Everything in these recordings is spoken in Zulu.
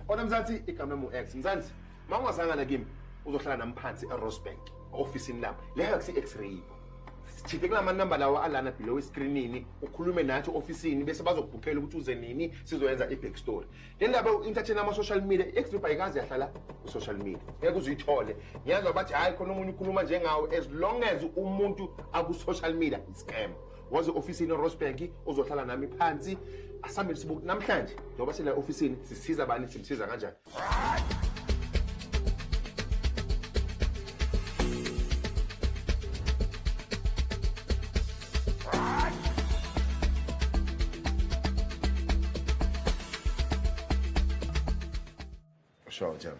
Ona Mzansi igama lami uX. Mzansi, mawungazangana kimi uzohlala nami phansi eRosebank, officeini lami. Leyo akusi X-ray. Sichithe kula manamba lawa alana below screenini, ukhulume nathi officeini bese bazokubhukhela ukuthi uze nini sizoyenza i-back story. Le ndaba u-entertain ama social media, i-X-ray ayikaze yahlala ku social media. Ngeke uzuyithole. Ngiyazwa bathi hayi khona umuntu ukhuluma njengawe as long as umuntu aku social media scam. Waze officeini eRosebank uzohlala nami phansi. Asambe sibuku namhlanje njengoba sila officeini sisiza bani simsiza kanjani. Sho jam.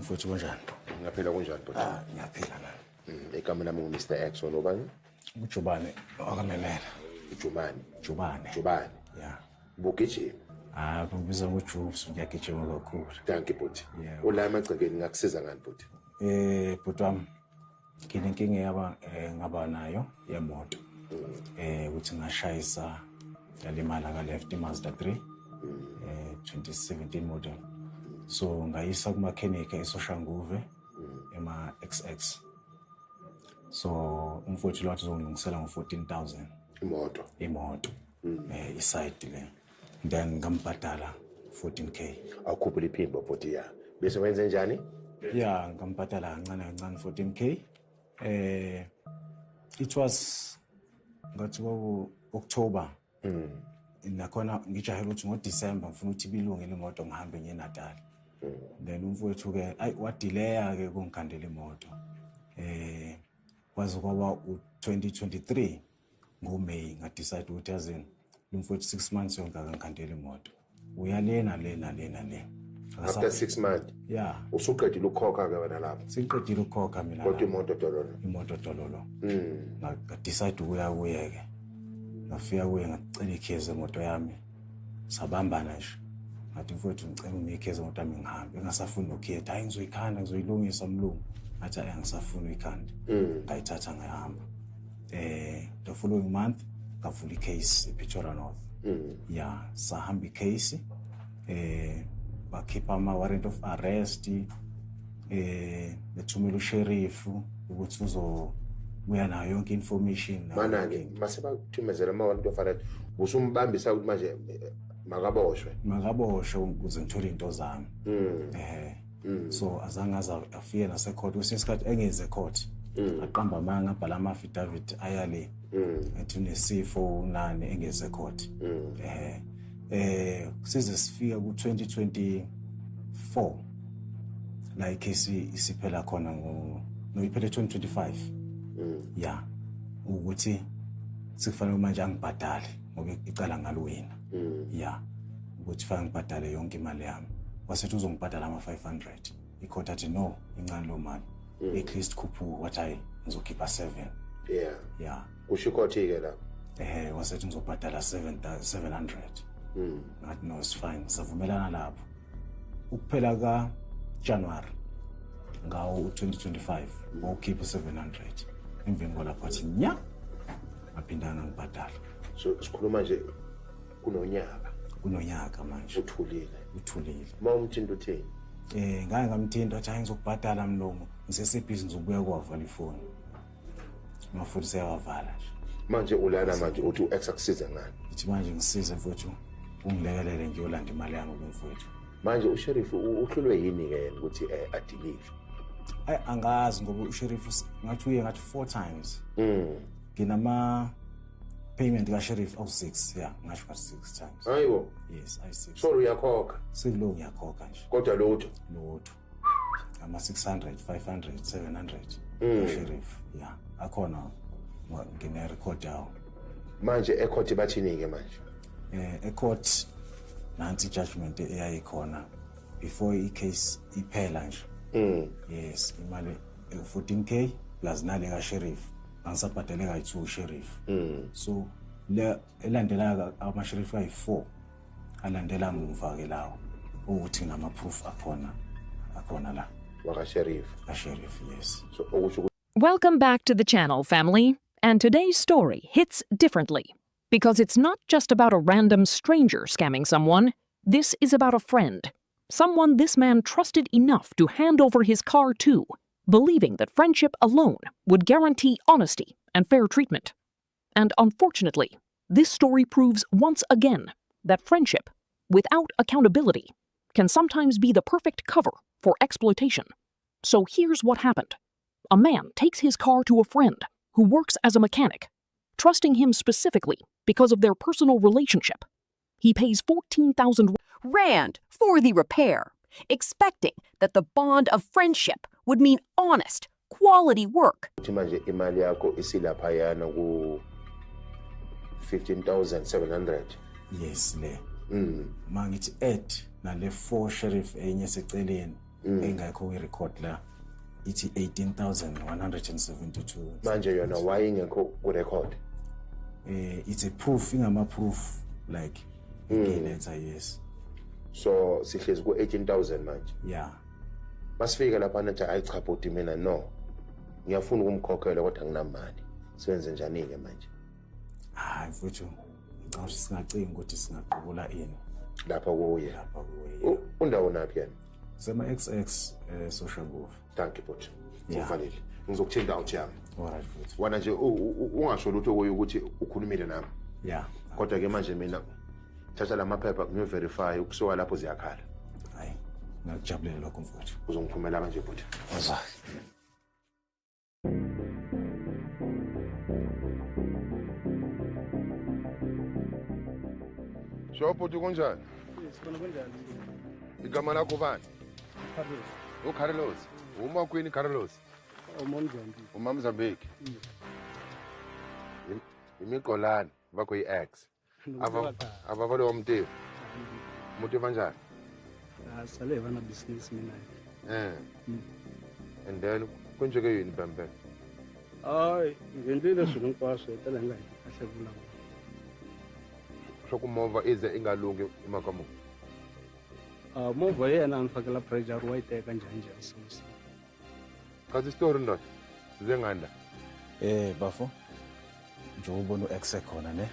Mfuthu kanjani? Ngaphila kunjani bhuti? Ngiyaphila la. Igama lami uMr X nobani? Ujubane akamelela. Jubane. Yeah. Bugijima. Babiza ngoJubes ngiyagijima kakhulu. Thank you bhuti. Ula emagcekeni ngakusiza ngani bhuti? Bhuti wami nginenkinga ngaba nayo yemoto. Ukuthi ngashayisa yalimala ka left Mazda 3. 2017 model. So ngayisa kuma mechanic eSoshanguve ema XX. So umfowethu lo uzongilungisela ngo14,000 imoto. Iside le. Then ngambhadala 14k. Awukhuphula iphimbo bhuti ya. Bese wenze njani? Yeah, ngambhadala kancane 14k. It was ngathi October. Nakhona ngijahela ukuthi ngoDecember ngifuna ukuthi ibilungele imoto ngihambe ngiye eNatal. Then umfowethu ke wadelaya ke kungikhandela imoto. Kwaze kwaba u2023 ngoMay ngadecide ukuthi yazini umfowethu 6 months yonke akangikhandela imoto. Uyalena le. After 6 months. Yeah. Usuqedile ukukhokha ke wena lapho. Siqedile ukukhokha mina. Kodwa imoto dololo. Ngadecide ukuya ke. Ngafika kuye ngacela ikheze imoto yami. Sabambana nje. Ngathi mfowethu ngicela ungikheze imoto yami ngihambe. Engasafuni ukukhetha, hayi ngizoyikhanda ngizoyilungisa mlungu. Ngathi angisafuni uyikhanda. Ngayithatha ngayahamba. The following month ngavula icase ePretoria North. Yeah, sahamba icase. Bakhipha ama warrant of arrest. Bethumela usheriff ukuthi uzobuya nayo yonke information. Mana ke mase bathumezela ama warrant of arrest. Usumbambisa ukuthi manje makaboshwe ukuze ngithole into zami. So azange afike nasecourt usesikhathi engeze court. Aqamba amanga abhala ama affidavit ayale. Ethi unesifo nani engeze court. Size sifika ku2024 la icase isiphela khona iphele 2025. Yeah. Ukuthi sikufanele manje angibhadale ngoba icala ngalwina. Yeah. Ukuthi fanele ngibhadale yonke imali yami. Wasethi uzongibhadala ama500. Icourt athi no, incane lo mali. At least khuphu wathi ngizokhipha 7. Yeah. Kusho icourt ke la. Wasethi ngizobhadala 700. Ngathi no, it's fine. Savumelana lapho. Ukuphela ka January ngawo 2025 ngokhipha 700. Emveni kwalapho athi nya aphindana ngibhadala. So sikhuluma nje kunonyaka manje. Uthulile. Mawumthinta uthini? Ngake ngamthinta athi ngizokubhadala mlomo. Ngisesebhizi ngizobuya kwavala ifoni. Mafuni seyavala nje. Manje ulana manje uthi uX akusiza ngani? Ithi manje ngisize mfowethu ungilekelele ngiyolanda imali yami kumfowethu. Manje usheriff uhlulwe yini ke ukuthi adelive? Angazi ngoba usheriff ngathi uye ngathi 4 times. Nginama payment ka sheriff of 6. Yeah, ngasho ka 6 times. Hayibo. Yes, I 6. Sorry uyakhokha. Sekulo ngiyakhokha nje. Kodwa lutho. Ama 600, 500, 700. Sheriff. Yeah, akhona ngine record yawo. Manje ecourt bathini ke manje? Ecourt nansi judgment eyayikhona before icase iphela nje. Yes, imali 14k plus nale ka sheriff. Angisabhadale kayi2 sheriff. So le elandela ama sheriff ayi4 alandela muva ke lawo ukuthi ngama proof akhona la waka sheriff. A sheriff, yes. So welcome back to the channel, family. And today's story hits differently because it's not just about a random stranger scamming someone. This is about a friend, someone this man trusted enough to hand over his car to, believing that friendship alone would guarantee honesty and fair treatment. And unfortunately, this story proves once again that friendship, without accountability, can sometimes be the perfect cover for exploitation. So here's what happened. A man takes his car to a friend who works as a mechanic, trusting him specifically because of their personal relationship. He pays 14,000 Rand for the repair, expecting that the bond of friendship would mean honest, quality work. Uthi manje imali yakho isilaphayana ku 15,700. Yes, le. Mangithi add nale 4 sheriff enye seceleni engakho kwi-record la. Ithi 18,172. Manje yona why ingekho ku record? It's a proof, ingama proof like letter, yes. So sihlezi ku 18,000 manje. Yeah. Masifika lapha nathi ayichapoti mina no. Ngiyafuna ukumkhokhela kodwa nginamali. Siwenze njani ke manje? Hayi mfuthu. Ngicabanga singacinga ukuthi singaqubula ini. Lapha kuye. Lapha kuye. Undawo naphi yena? Sema XX social move. Thank you bot. Yeah. Ufanele. Ngizokuthinta out yami. Alright mfuthu. Wana nje ungasho lutho ukuthi ukhulumile nami. Yeah. Kodwa ke manje mina thatha lamaphepha ngiverify ukusuka lapho ziyakhala. Hayi. Ngakujabulela lokho mfuthu. Uzongiphumela manje bot. Oza. Shopho kunjani? Sibona kanjani? Igama lakho bani? Carlos. uCarlos. Uma kwini Carlos? Umamzambi. Umamzambeki. Imiqolani bakho iX. Abavalo wamtefu. Muti kanjani? Sale bana business mina. And then kunjeke yini bambe? Hayi, ngendlela sokunkwaso etela ngayi kahle kula. Sokumova ize ingalungi emakamu. Mova yena anifakela pressure wayiteka kanjani nje asisi. Kazi story ndo. Size nganda. Bafo. Nje ubona uX khona ne.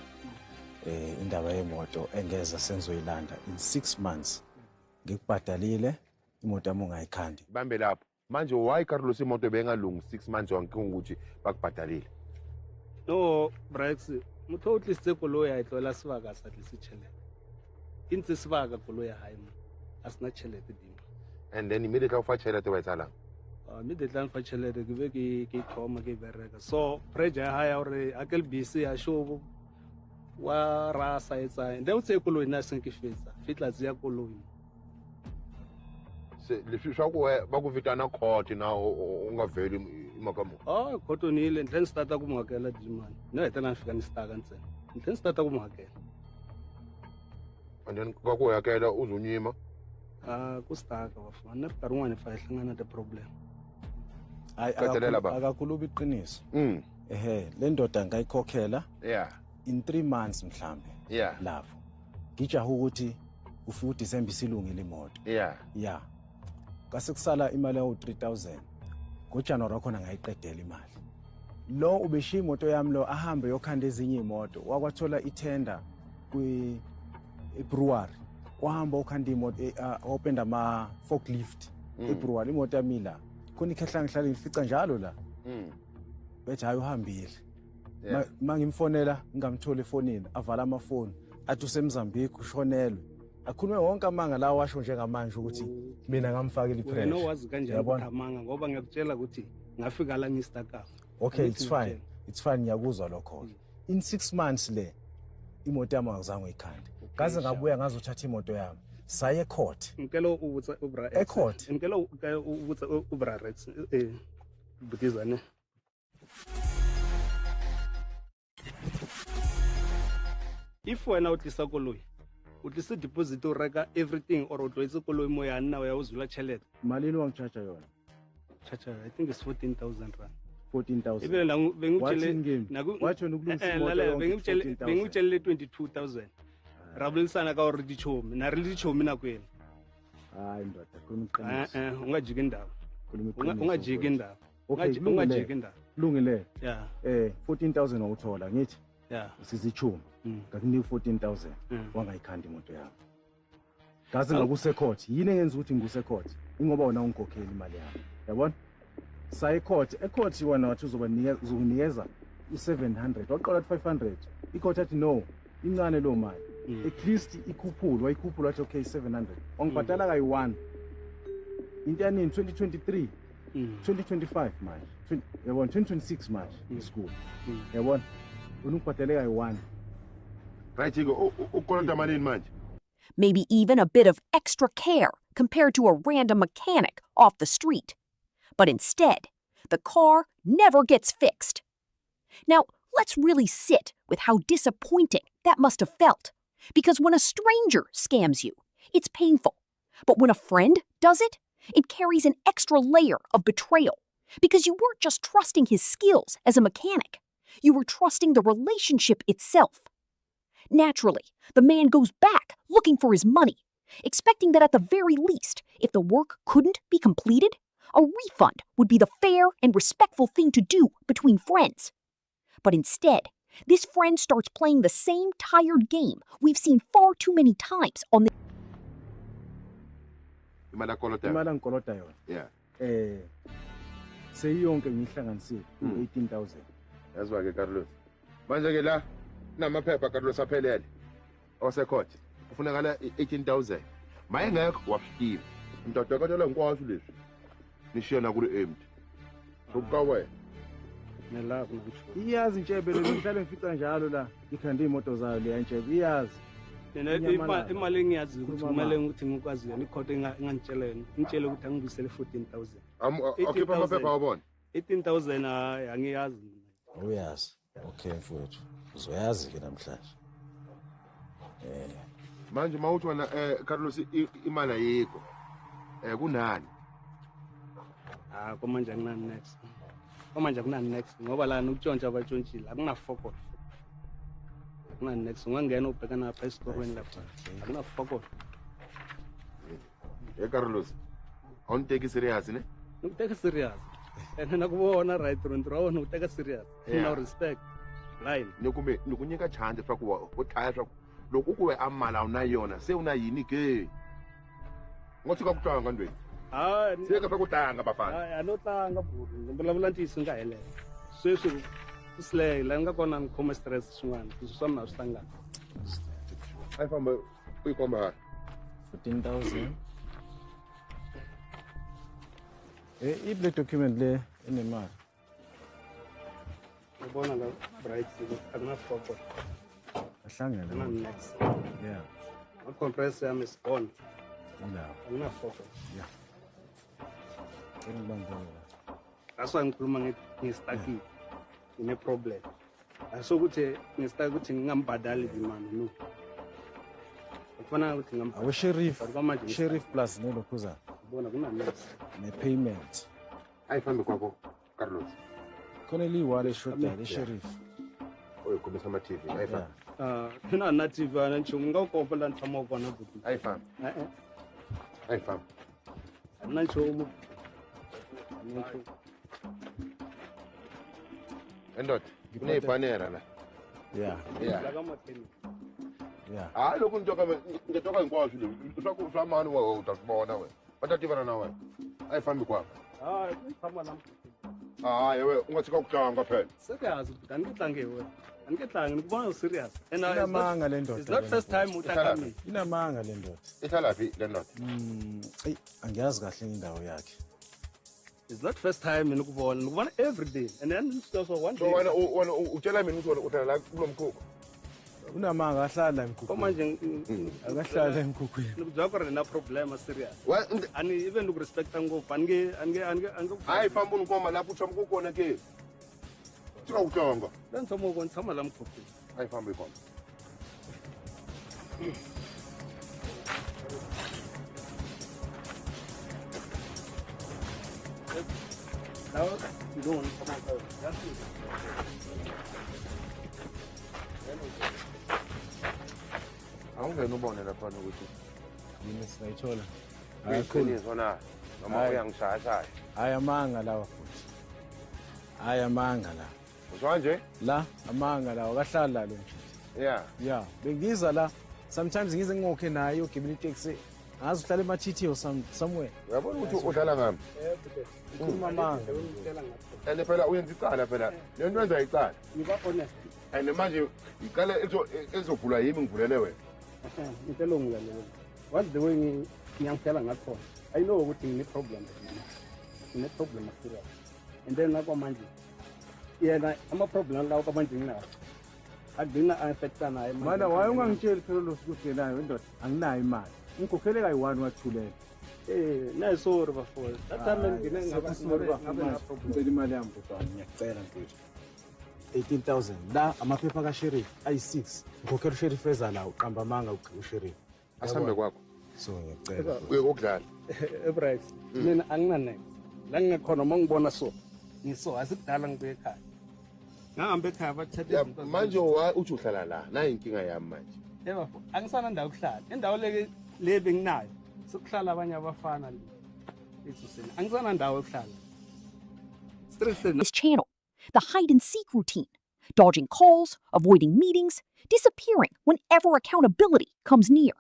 Indaba yemoto engeza senzoyilanda in 6 months. Ngikubhadalile imoto yami ungayikhandi. Bambe lapho. Manje why Carlos imoto bengalungi 6 months wonke ukuthi bakubhadalile? No, Brax, mutho o tlise koloi a tloela sebaka sa tlise tšhelete. Intse sebaka koloi hae mo. Asna tšhelete dimo. And then immediately ufa tšhelete wa etsalang. Immediately fa tšhelete ke be ke thoma ke bereka. So pressure ya hae hore a ke busy a show wa rasa etsa. Nde o tse koloi na seng ke fetsa. Fitla tsia koloi. Leswi swa ku bakuvitana court na ungaveli imakamu. Court ni ile ntleni starta ku muhakela dimani. No hetela fika ni staka ntsena. Ntleni starta ku muhakela. And then ka ku yakela uzonyima. Ku staka bafana. Na fika rin'wana fa ihlangana the problem. Akakhuluma iqiniso. Le ndoda ngayikhokhela. Yeah. In 3 months mhlambe. Yeah. Lapho. Ngijaha ukuthi ufika uDecember isilungile imoto. Yeah. Yeah. Kase kusala imali yawo 3,000. NgoJanuary khona ngayiqedela imali. Lo ubeshiya imoto yami lo ahambe yokhanda ezinye imoto. Wakwathola itender kwi brewery. Wahamba ukhanda imoto openda ama forklift brewery imoto yami la. Khona ikhehla ngihlala ngifica njalo la. Bethi hayi uhambile. Mangimfonela ngamthola efonini avala amafoni. Athi useMozambique ushonelwe. Akhulume wonke amanga la washo njengamanje ukuthi mina ngamfakela ipressure. No wazi kanjani ukuthi amanga ngoba ngiyakutshela ukuthi ngafika la ngistaka. Okay, it's fine. It's fine ngiyakuzwa lokho. In 6 months le imoto yami akuzange uyikhande. Kaze ngabuya ngazothatha imoto yami. Saye court. Ngicela ukuthi ubra court. Ngicela ukuthi ubra Rex butizane. If wena utlisa koloi utlisa deposit o reka everything or o tloetse koloi mo ya nna ya uzula tšhelete. Malini wangitshaja yona? Chacha, I think it's 14,000 rand. 14,000. Ibe la bengutshele wathi ukulungisa imoto bengutshele 22,000. Rabulisana ka hore dichomi na re dichomi na kwena. Hayi ndoda khuluma iqiniso. Ungajika indaba. Ungajika indaba. Okay, ungajika indaba. Lungile. Yeah. 14,000 wawuthola ngithi. Yeah. Sizichumi. Ngakunika 14,000 wangayikhanda imoto yami. Gazi ngakuse court. Yini engenza ukuthi ngikuse court? Ingoba wona ungikhokheli imali yami. Yabona? Sayi court, court wona wathi uzokunikeza u700. Waqala 500. Icourt athi no. Incane lo mali. At least ikhuphulwa wathi okay 700. Ongibhadala kayi1. Into yani 2023. 2025 manje. Yabona 2026 manje school. Yabona? Unukubhadale kayi1. Right, ukolota malini manje? Maybe even a bit of extra care compared to a random mechanic off the street. But instead, the car never gets fixed. Now, let's really sit with how disappointing that must have felt. Because when a stranger scams you, it's painful. But when a friend does it, it carries an extra layer of betrayal. Because you weren't just trusting his skills as a mechanic. You were trusting the relationship itself. Naturally, the man goes back looking for his money, expecting that at the very least, if the work couldn't be completed, a refund would be the fair and respectful thing to do between friends. But instead, this friend starts playing the same tired game we've seen far too many times on the... Imali ngikolota yona. Yeah. Seyiyonke ngihlanganisile 18,000. Yazwa ke Carlos. Manje ke la namaphepha Carlos aphelele. Osecourt. Kufunakala 18,000. Maye ngekho wafika. Mntadakatela ngikwazi lesi. Nishiyana kule empty. Sokukawe. Nelapho ngisho. Iyazi Ntshebe lo ngihlale ngifica njalo la. Ikhanda imoto zayo le Ntshebe iyazi. Yena imali engiyazi ukuthi kumele ukuthi ngikwazi yona ikhothe engangitshelene. Ngitshele ukuthi angibisele 14,000. Okhipha amaphepha wabona. 18,000 angiyazi. Uyazi. Okay mfowethu. Uzoyazi ke namhlanje. Manje mawuthi wena Carlos imali ayikho. Kunani? Komanje akunani next. Komanje akunani next ngoba lana ukutshontsha abatshontshile akunafokolo. Akunani next ungangena ubhekana lapha esitorweni lapha. Akunafokolo. Carlos. Awunteki serious ne? Ngiteka serious. And nakubona right rawona uteka serious. No respect. Line. Nikunyika chance swa ku u thaya swa loko ku we amala una yona se una yini ke? Ngothi ka kutlanga ndweni. Se ka swa ku tlanga bafana. No tlanga buru. Ngivulavula ntisi nga helela. Sweswi uslay la nga kona ngikoma stress swin'wana. Swi na swi tlanga. Ai famba u ikomba 14,000. Ible document le enemali. Ubona la bright akunafokolo. Ahlangene. Next. Yeah. Compressor yami is gone. No. Akunafokolo. Yeah. Ngibangela. That's why ngikhuluma ngistucky ine problem. Asokuthi ngistuck ukuthi ngingambhadali imali no. Ufuna ukuthi ngambhadali. Sheriff plus nelokhuza. Ubona kuna next. Ne-payment. Ayifambe kwakho Carlos. Khona liwale shota le-sheriff. Oyikhomisa ama-TV ayifambe. Phina native antsho ngawukompa la ntshama kona buti. Ayifambe. Ayifambe. Nantsho Endot, kuneyibhanera la. Yeah. Yeah. la kamatheni. Yeah. Hayi lokhu ngitoka ngikwazi le. Usakufla mani wa utasibona wena. Batativana na wena. Ayifambe kwakho. Ngithama la. Hayi we ungathi kakutlanga phela. Serious buti angitlange wena. Angitlange ngikubona serious. And Inamanga le ndoda. It's not first time utakami. Inamanga le ndoda. Ihlala phi le ndoda? Angiyazi kahle indawo yakhe. It's not first time ngikubona every day. And then also one day. So wena utshela mina ukuthi uhlala la kulomkhukhu. Unamanga ahlala emkhukhwini. Manje akahlala emkhukhwini. Ngizakho rena problem serious. Ani even ukurespect ngopha ange hayi famba unikoma lapho utshama kokona ke. Tsika utlanga. La ntshama ko ntshama la mkhukhu. Hayi famba ikoma. Now you don't want to come out. That's it. Awungena ubone lapha ukuthi yini sinayithola. Ayiqiniso na. Noma uyangishaya. Hayi amanga lawa futhi. Hayi amanga la. Uzwa nje? La amanga lawa kahlala lo mfowethu. Yeah. Yeah, bengiza la sometimes ngize ngokhe naye ugibela itaxi Ngazi uhlala emathithi or somewhere. Uyabona ukuthi uhlala ngami. Ukhuluma manga. And phela uyenza icala phela. Le nto enza icala. Ngiba honest. And manje iqala ezovulwa yimi ngivulele wena. Ngitelo ngilalelo. What the way ngiyangitshela ngakho. I know ukuthi ngine problem mina. Ngine problem serious. And then nakho manje yena ama problem lawo kwamanje nginawo. Agcina affecta naye manje. Mana waye ungangitsheli phela lo ukuthi nayo indoda anginayo imali. Ngikhokhele kayi1 wathulele. No sorry bafowethu. That time ngine ngicela imali yami kodwa ngiyacela mfethu. 18,000 la amaphepha kaSheriff ayi6 ngikhokhela uSheriff ezala uqamba manga uSheriff Asambe kwakho. so ngiyacela Uye kokudlala. Bryce mina angina next. La ngikhona mangibona so. Ngiso asikudala ngibe ekhaya. Ngihambe ekhaya bathatha izinto. Manje uthi uhlala la. Nayi inkinga yami manje. Yebo, angisana ndawo ukuhlala. Indawo le benginayo. Sokuhlala abanye abafana le. Esuseni. Angisana ndawo ukuhlala. This channel, the hide and seek routine, dodging calls, avoiding meetings, disappearing whenever accountability comes near.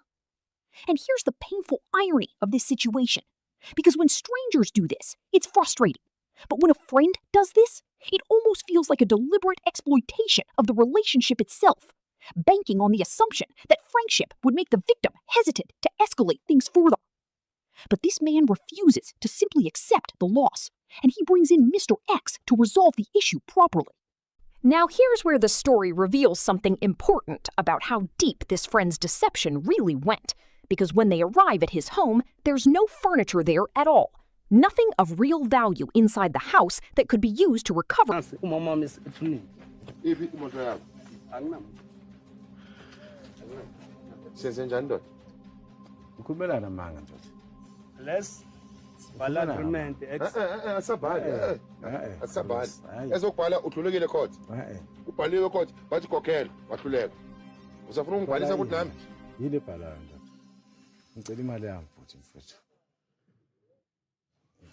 And here's the painful irony of this situation. Because when strangers do this, it's frustrating. But when a friend does this, it almost feels like a deliberate exploitation of the relationship itself, banking on the assumption that friendship would make the victim hesitant to escalate things further. But this man refuses to simply accept the loss, and he brings in Mr. X to resolve the issue properly. Now here's where the story reveals something important about how deep this friend's deception really went, because when they arrive at his home, there's no furniture there at all. Nothing of real value inside the house that could be used to recover. Umama is etuning. Iphi imoto yakho? Anginam. Senze njani ndoda? ukhumelana manga ndoda Let's bala agreement X. Asabhali. Asabhali. Ezokubhala udlulekile court. Ubhaliwe court bathi kokhela wahluleka. Usafuna ungibhalisa ukuthi nami? yile bhala ndoda ngicela imali yami futhi mfethu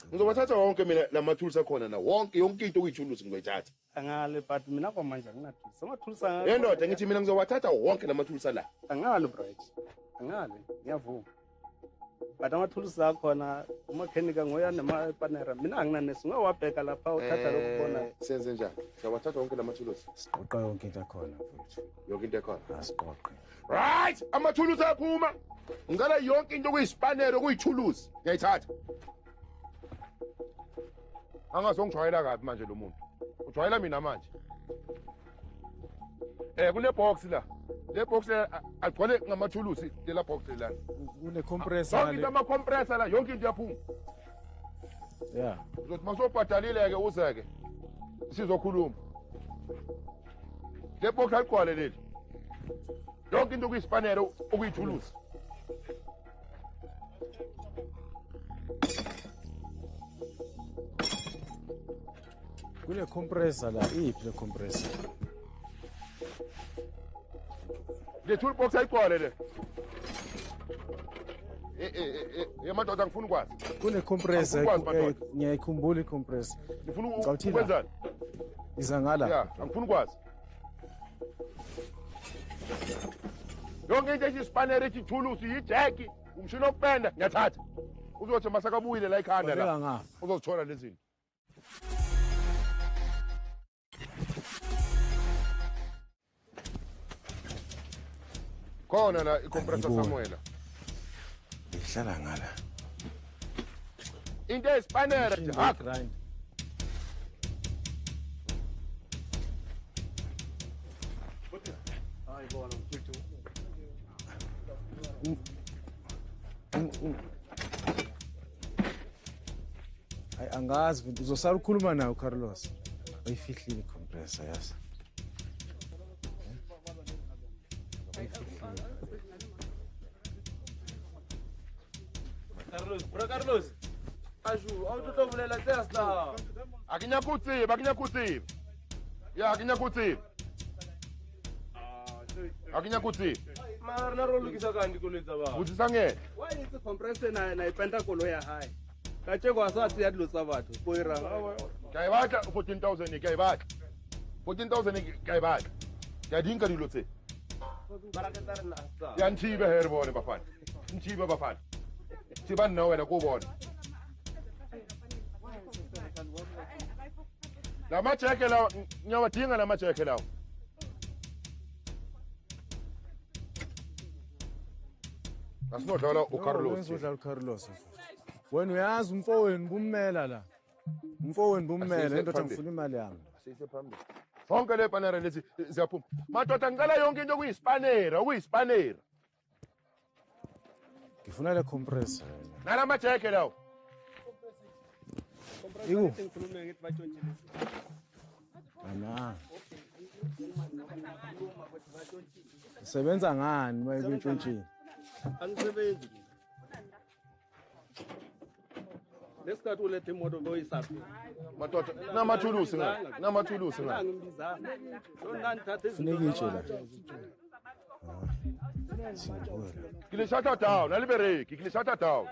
Ngizobathatha wonke mina lamathulusi akhona na wonke yonke into okuyithulusi ngizoyithatha. Angale but mina kwamanje anginathulusi. Amathulusi angale. Yendoda ngithi mina ngizowathatha wonke lamathulusi la. Angale Bryce. Angale ngiyavuma. But amathulusi akhona umakhenika ngoya nemapanera. Mina anginanesi ngawabheka lapha uthatha lokubona. Senze njani? Ngizowathatha wonke lamathulusi. siqoqa yonke into akhona mfethu Yonke into ekhona. asiqoqe Right, amathulusi aphuma. Ngicela yonke into okuyisipanero okuyithulusi. Ngiyayithatha. Angazongijwayela kabi manje lo muntu. Ujwayela mina manje. Kule box la. Le box agcwele ngamathulusi lela box la. kune compressor Yonke into ama compressor la yonke into yaphuma. yeah Uzothi masophatalile ke uzeke. Sizokhuluma. Le box aligcwele leli. Yonke into okuyisipanero okuyithulusi. kune compressor la iphi le compressor Le toolbox ayigcwele le. Yamadoda angifuni ukwazi. kune compressor Angikwazi, madoda. ngiyayikhumbula icompressor Ngifuna Ngawuthini? ukwenzani? iza ngala Yeah, angifuni ukwazi. Yonke into eyisipanere ethi thulusi yijeki, umshini wokupenda ngiyathatha. Uzothi masakabuyile la ekhanda Ubeka la. ngapha. Uzozithola lezi zinto. Khona la icompressor Angiyiboni. Samuela. ihlala ngala Into eyisipanere nje haka. grind Hayi angazi mfethu uzosala ukhuluma nayo Carlos ayifihlile compressor yasa Carlos. Aju, autotovulela Tesla. Akinyakutsiba. Ya akinyakutsiba. Akinyakutsiba. Mara rolukisa kanti kulitsa ba. Uthisa ngeke. Why is the compressor na ipenta kolo ya high? Kache kwa sathi ya dlusa batho. Koira. Ngiyayibhatla 14,000 ngiyayibhatla. 14,000 ngiyayibhatla. Ngiyadinga dilo tse. Barakatari na sa. Ya nthibe here bone bafana. Nthibe bafana. Thibani na wena kubona. La majeke lawo ngiyawadinga la majeke lawo. Asinodlala uCarlos. Udlala uCarlos. Wena uyazi umfowenu bummela la. Umfowenu bummela into ngifuna imali yami. Sise phambili. Sonke le panera lezi ziyaphuma. Madoda ngicela yonke into okuyispanera. Ngifuna le compressor. Nala majeke lawo. Iku. Ana. Sebenza ngani mayikutshintshini? Angisebenzi. Lesikhathi ulethe imoto boyisaphi. Madoda namathulusi nga. Ngibizana. Lona ngithathe Funeka itshe la. Kile shut down, alibereki, kile shut down.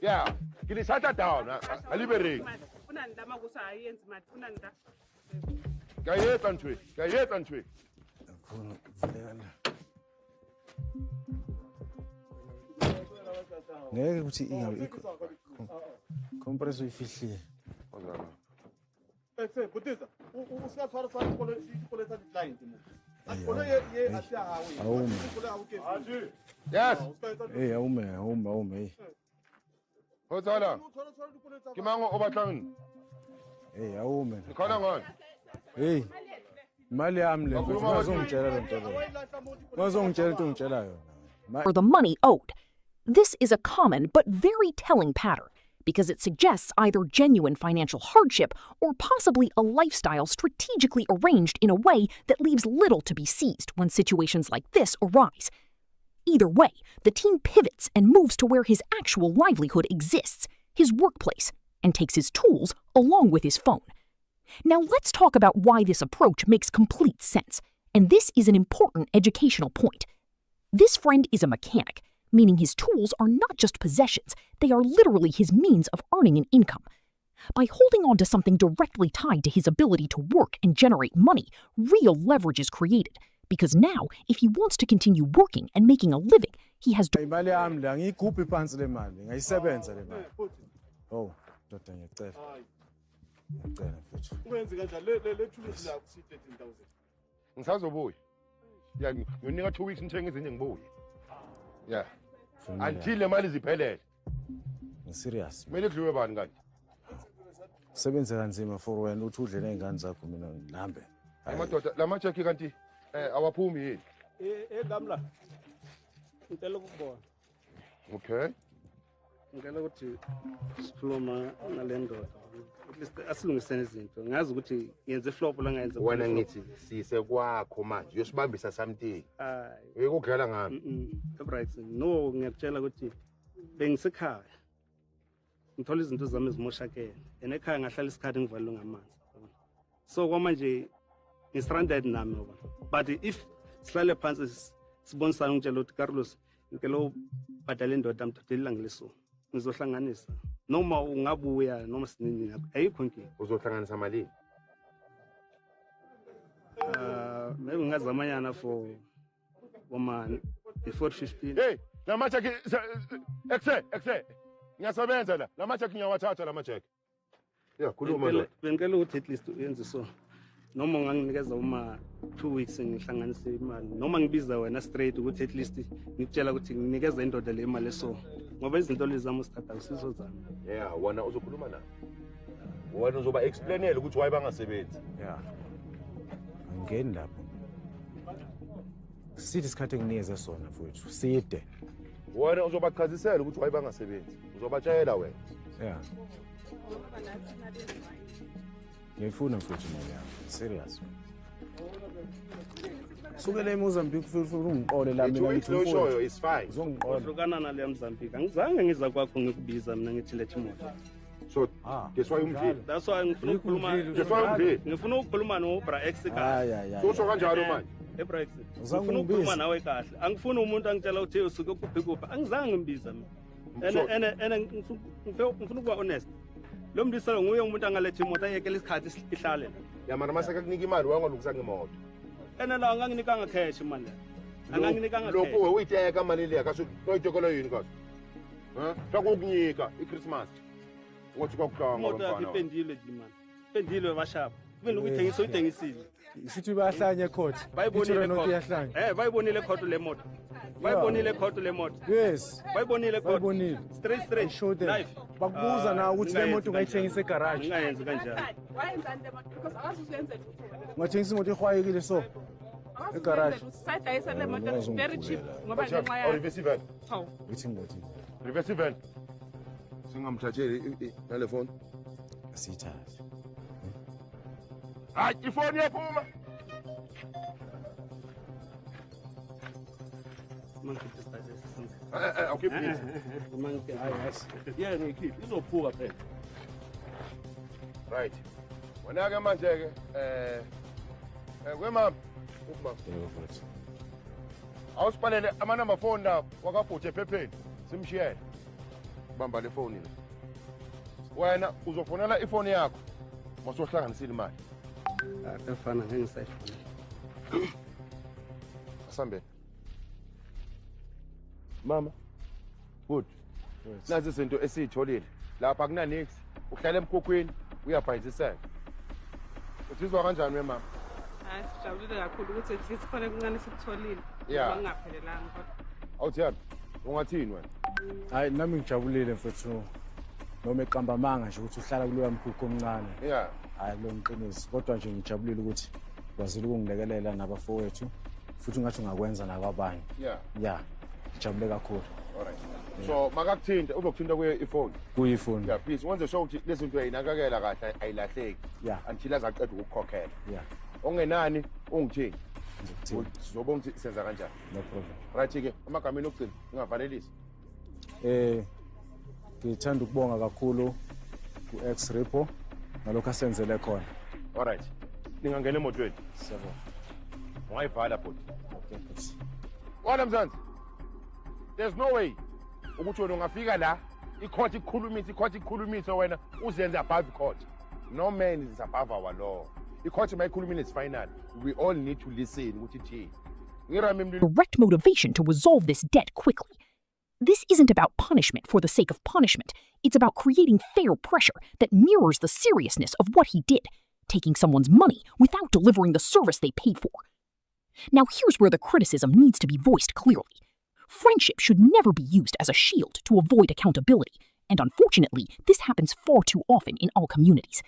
Yeah, kile shut down, alibereki. Funa ndama kusayenzi mathi funa nda. Kayetsa ntwe. Khona kuvuleka la. Ngeke ukuthi ingabe compressor ifihlile. Butisa, usiyathwala sana ikoleta client mo. Akona ye asiyahawe. Awume. Yes. Hey, awume. Hotsala. Kimango obatlangini. Hey, awume. Khona ngani? Hey. Imali yami le ngizongitshela lento le. Ngizongitshela into ngitshela yona. For the money owed. This is a common but very telling pattern because it suggests either genuine financial hardship or possibly a lifestyle strategically arranged in a way that leaves little to be seized when situations like this arise. Either way, the team pivots and moves to where his actual livelihood exists, his workplace, and takes his tools along with his phone. Now let's talk about why this approach makes complete sense, and this is an important educational point. This friend is a mechanic, meaning his tools are not just possessions, they are literally his means of earning an income. By holding on to something directly tied to his ability to work and generate money, real leverage is created. Because now, if he wants to continue working and making a living, he has to... Imali yami la ngiyigubha iphansi le mali, ngayisebenza le mali. Oh, doda ngiyacela. Ngicela mfethu. Uwenze kanjani le thulusi la kusi 13000. Ngisazobuya. Yeah, ngiyonika 2 weeks ngithenge izinto ngibuye. Yeah. Until le mali ziphelele. Serious. Kumele kudliwe bani kanti? Sebenze kanzima for wena uthi udle nezingane zakho mina ngihambe. Amadoda la majeki kanti awaphumi yini? Gamla. Ngicela ukubona. Okay. Ngicela ukuthi sikhuluma nale ndoda. At least asilungisene izinto. Ngazi ukuthi yenze flop la ngayenza. Wena ngithi sise kwakho manje uyosibambisa something. Hayi. Uyekuglela ngami. Right. No, ngiyakutshela ukuthi bengisekhaya. Ngithola izinto zami ezimoshakele. Enekhaya ngahlala isikhathi ngivalwe ngamanzi. So kwamanje ngistranded nami ngoba. But if sihlale phansi sibonisana ngitshela ukuthi Carlos ngicela ubhadale indoda amthathelile ngileso. Ngizohlanganisa. Noma ungabuya noma sinini ayikho inkinga. Uzohlanganisa malini? Maybe ngazamanyana for woman before 15. Hey, la majeki exe. Ngiyasebenza la. La majeki ngiyawathatha la majeki. Yeah, khuluma lo. Bengicela ukuthi at least uyenze so. Noma unganginikeza uma 2 weeks ngihlanganise imali. Noma ngibiza wena straight ukuthi at least ngikutshela ukuthi nginikeza indoda le imali eso. Ngoba izinto lezi zami usithatha usizo zami. Yeah, wona uzokhuluma naye. Wena uzoba explainela ukuthi why bangasebenzi. Yeah. Angeni lapho. Sithi isikhathi enginikeze sona mfowethu. Side. Wena uzobachazisela ukuthi why bangasebenzi. Uzobatshela wena. Yeah. Ngifuna mfowethu imali yami. Serious. Sukele eMozambique futhi ungiqole la mina ngithi umfowethu is fine. Uzongiqola. Uhlukana nale Mozambique. Angizange ngiza kwakho ngikubiza mina ngithi lethe imoto. So, that's why umdlile. That's why ngifuna ukukhuluma. That's why umdlile. Ngifuna ukukhuluma noBra X kahle. Kusho kanjalo manje. eBra X. Ngifuna ukukhuluma nawe kahle. Angifuni umuntu angitshela ukuthi usuke kuphi. Angizange ngimbiza mina. Ngifuna ukuba honest. Lo mndiselo nguye umuntu angalethe imoto ayekela isikhathi ihlale. Ya mara masaka kunika imali wangalungisa ngemoto. La anganginikanga cash imali. Anganginikanga cash. Lokho uyiteka imali le akaso uyitokela yini kaso. Sakukunika iChristmas. Ngothi kokuqala imoto yakho ngomfana. ipendile jimani ipendile bashapa kube lokuyithengisa uyithengisile Isithi bayahlanya ecourt. bayibonile Noki yahlanya. bayibonile khotho le moto bayibonile khotho le moto Yes. bayibonile khotho Bayibonile. straight Show them. live Bakubuza na ukuthi le moto ungayithengisa egarage. ngingayenzi kanjalo wayenzani le moto because akazuyenze lutho wena Ungathengisa imoto ehwayekile so. Egarage. sayidayisa le moto very cheap ngoba ngenxa Awu ya reverse van. hawu Uthi ngothi Reverse van. Singamthatheli ngale phone. asithathe. Hayi ifoni yaphuma. mangiphi style Okay please. mangiphi Yeah, ngikhiphi. Izophuka phela. Right. Wena ke manje ke kwemama ukuba Yebo futhi. awusipalele amanamba phone la wakabhuthe ephepheni simshiyele. Bamba le phone le. Wena uzofonela ifoni yakho. Masohlanganisile imali. akafana ngengisayifuna Asambe. Mama. Good. Nazi izinto esizitholile. Lapha kunanix. Uhlala emkhokhweni uyabhayiziseka. Uzizwa kanjani wemama? hayi sijabulile kakhulu ukuthi at least khona kuncane sikutholile Yeah. ngingaphelelanga kodwa Awuthiyani? Ungathini wena? Hayi nami ngijabulile mfethu. Noma eqamba manga nje ukuthi uhlala kuloya mkhukho omncane. Yeah. Hayi lo ngiqinisi kodwa nje ngijabulile ukuthi kwazile ukungilekelela nabafowethu futhi ungathi ungakwenza nakwabanye. Yeah. Yeah. Ngijabule kakhulu. Alright. So makakuthinta uzokuthinta kuye ifoni. Kuyifoni. Yeah, please wenze sure ukuthi lezi zinto ayinakakela kahle ayilahleki. Yeah. Until azaqeda ukukhokhela. Yeah. Ongenani ungithini? Ngikuthini. Sizobona ukuthi senza kanjani. No problem. Right ke amagameni okugcina ngingavalelisi. Ngithanda ukubonga kakhulu ku-X Repo nalokho asenzele khona. Alright. Ningangena emotweni. Siyabonga. Ungayivala bhuti. Okay, but Wala mzansi. There's no way ukuthi wena ungafika la icourt ikhulumise wena uzenze above court. No man is above our law. Icourt mayikhulumile is final. We all need to listen ukuthi thini. Ngirame mlilo. Direct motivation to resolve this debt quickly. This isn't about punishment for the sake of punishment. It's about creating fair pressure that mirrors the seriousness of what he did, taking someone's money without delivering the service they paid for. Now here's where the criticism needs to be voiced clearly. Friendship should never be used as a shield to avoid accountability, and unfortunately, this happens far too often in all communities.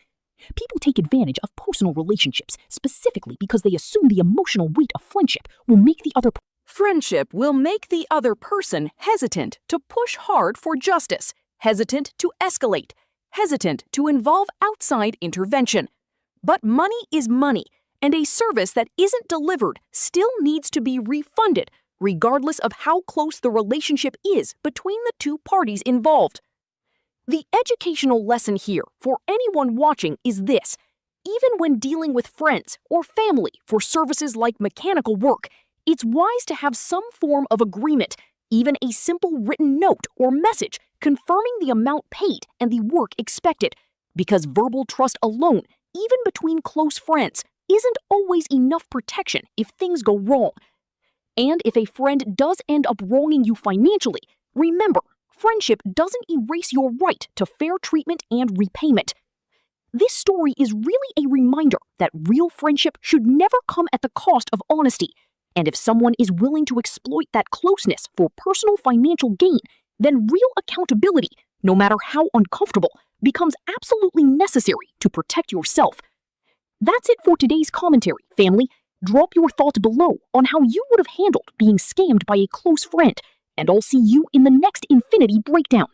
People take advantage of personal relationships specifically because they assume the emotional weight of friendship will make the other Friendship will make the other person hesitant to push hard for justice, hesitant to escalate, hesitant to involve outside intervention. But money is money, and a service that isn't delivered still needs to be refunded, regardless of how close the relationship is between the two parties involved. The educational lesson here for anyone watching is this: even when dealing with friends or family for services like mechanical work, it's wise to have some form of agreement, even a simple written note or message confirming the amount paid and the work expected, because verbal trust alone, even between close friends, isn't always enough protection if things go wrong. And if a friend does end up wronging you financially, remember, friendship doesn't erase your right to fair treatment and repayment. This story is really a reminder that real friendship should never come at the cost of honesty. And if someone is willing to exploit that closeness for personal financial gain, then real accountability, no matter how uncomfortable, becomes absolutely necessary to protect yourself. That's it for today's commentary, family. Drop your thoughts below on how you would have handled being scammed by a close friend, and I'll see you in the next Infinity Breakdown.